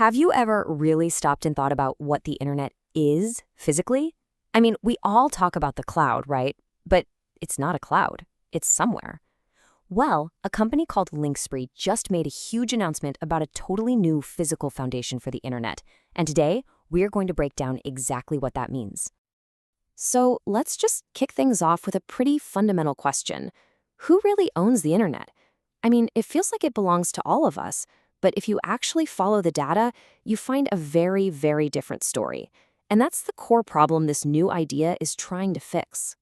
Have you ever really stopped and thought about what the internet is physically? I mean, we all talk about the cloud, right? But it's not a cloud. It's somewhere. Well, a company called Linkspreed just made a huge announcement about a totally new physical foundation for the internet. And today, we're going to break down exactly what that means. So let's just kick things off with a pretty fundamental question. Who really owns the internet? I mean, it feels like it belongs to all of us, but if you actually follow the data, you find a very, very different story. And that's the core problem this new idea is trying to fix.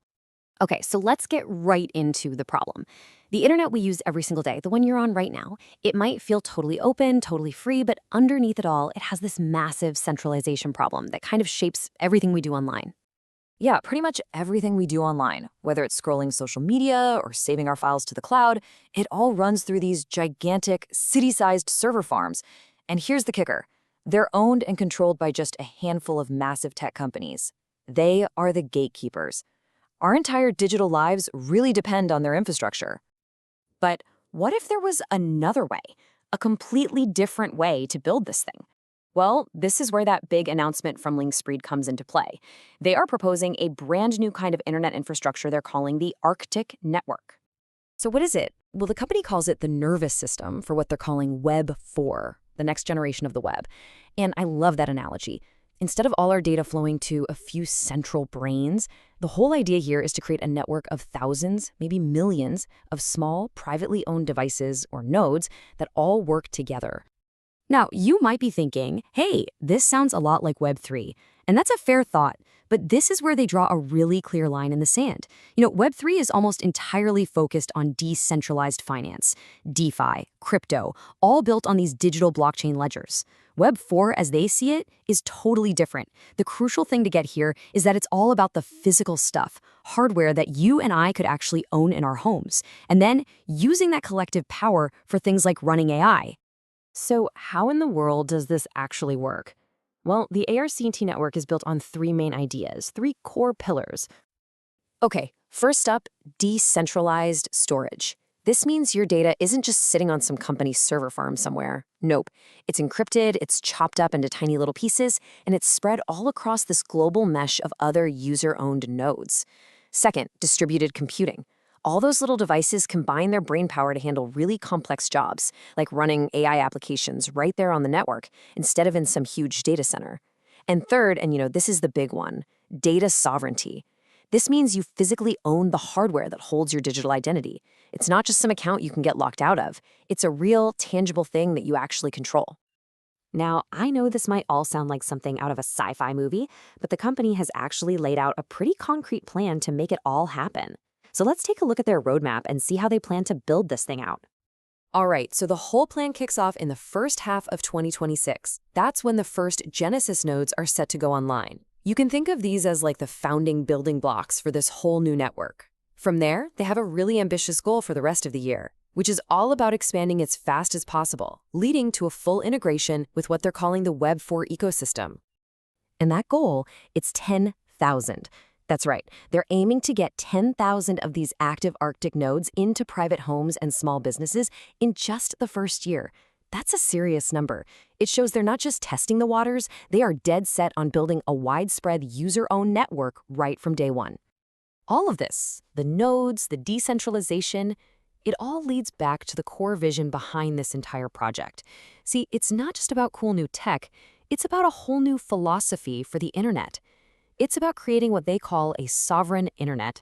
Okay, so let's get right into the problem. The internet we use every single day, the one you're on right now, it might feel totally open, totally free, but underneath it all, it has this massive centralization problem that kind of shapes everything we do online. Yeah, pretty much everything we do online, whether it's scrolling social media or saving our files to the cloud, it all runs through these gigantic, city-sized server farms. And here's the kicker. They're owned and controlled by just a handful of massive tech companies. They are the gatekeepers. Our entire digital lives really depend on their infrastructure. But what if there was another way, a completely different way to build this thing? Well, this is where that big announcement from Linkspreed comes into play. They are proposing a brand new kind of internet infrastructure they're calling the Arctic Network. So what is it? Well, the company calls it the nervous system for what they're calling Web 4, the next generation of the web. And I love that analogy. Instead of all our data flowing to a few central brains, the whole idea here is to create a network of thousands, maybe millions, of small, privately owned devices or nodes that all work together. Now, you might be thinking, hey, this sounds a lot like Web 3, and that's a fair thought, but this is where they draw a really clear line in the sand. Web 3 is almost entirely focused on decentralized finance, DeFi, crypto, all built on these digital blockchain ledgers. Web 4, as they see it, is totally different. The crucial thing to get here is that it's all about the physical stuff, hardware that you and I could actually own in our homes, and then using that collective power for things like running AI. So how in the world does this actually work? Well, the ARCT network is built on three main ideas, three core pillars. Okay, first up, decentralized storage. This means your data isn't just sitting on some company's server farm somewhere. Nope. It's encrypted, it's chopped up into tiny little pieces, and it's spread all across this global mesh of other user-owned nodes. Second, distributed computing. All those little devices combine their brain power to handle really complex jobs, like running AI applications right there on the network, instead of in some huge data center. And third, and this is the big one, data sovereignty. This means you physically own the hardware that holds your digital identity. It's not just some account you can get locked out of. It's a real, tangible thing that you actually control. Now, I know this might all sound like something out of a sci-fi movie, but the company has actually laid out a pretty concrete plan to make it all happen. So let's take a look at their roadmap and see how they plan to build this thing out. All right, so the whole plan kicks off in the first half of 2026. That's when the first Genesis nodes are set to go online. You can think of these as like the founding building blocks for this whole new network. From there, they have a really ambitious goal for the rest of the year, which is all about expanding as fast as possible, leading to a full integration with what they're calling the Web 4 ecosystem. And that goal, it's 10,000. That's right. They're aiming to get 10,000 of these active Arctic nodes into private homes and small businesses in just the first year. That's a serious number. It shows they're not just testing the waters, they are dead set on building a widespread user-owned network right from day one. All of this, the nodes, the decentralization, it all leads back to the core vision behind this entire project. See, it's not just about cool new tech, it's about a whole new philosophy for the internet. It's about creating what they call a sovereign internet.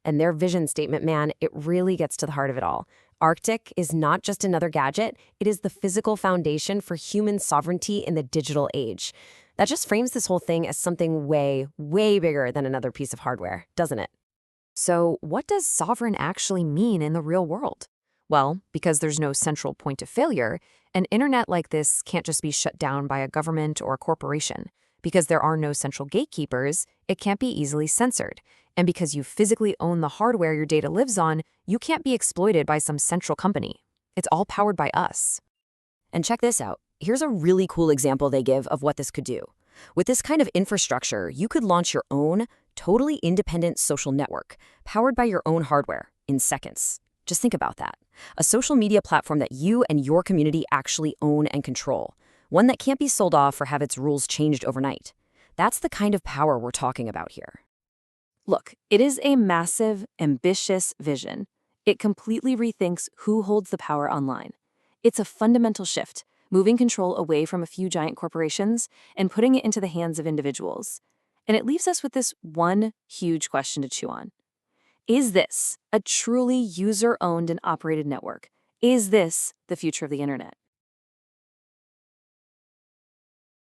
And their vision statement, man, it really gets to the heart of it all. Arctic is not just another gadget, it is the physical foundation for human sovereignty in the digital age. That just frames this whole thing as something way, way bigger than another piece of hardware, doesn't it? So what does sovereign actually mean in the real world? Well, because there's no central point of failure, an internet like this can't just be shut down by a government or a corporation. Because there are no central gatekeepers, it can't be easily censored. And because you physically own the hardware your data lives on, you can't be exploited by some central company. It's all powered by us. And check this out. Here's a really cool example they give of what this could do. With this kind of infrastructure, you could launch your own, totally independent social network, powered by your own hardware, in seconds. Just think about that. A social media platform that you and your community actually own and control. one that can't be sold off or have its rules changed overnight. That's the kind of power we're talking about here. Look, it is a massive, ambitious vision. It completely rethinks who holds the power online. It's a fundamental shift, moving control away from a few giant corporations and putting it into the hands of individuals. And it leaves us with this one huge question to chew on. Is this a truly user-owned and operated network? Is this the future of the internet?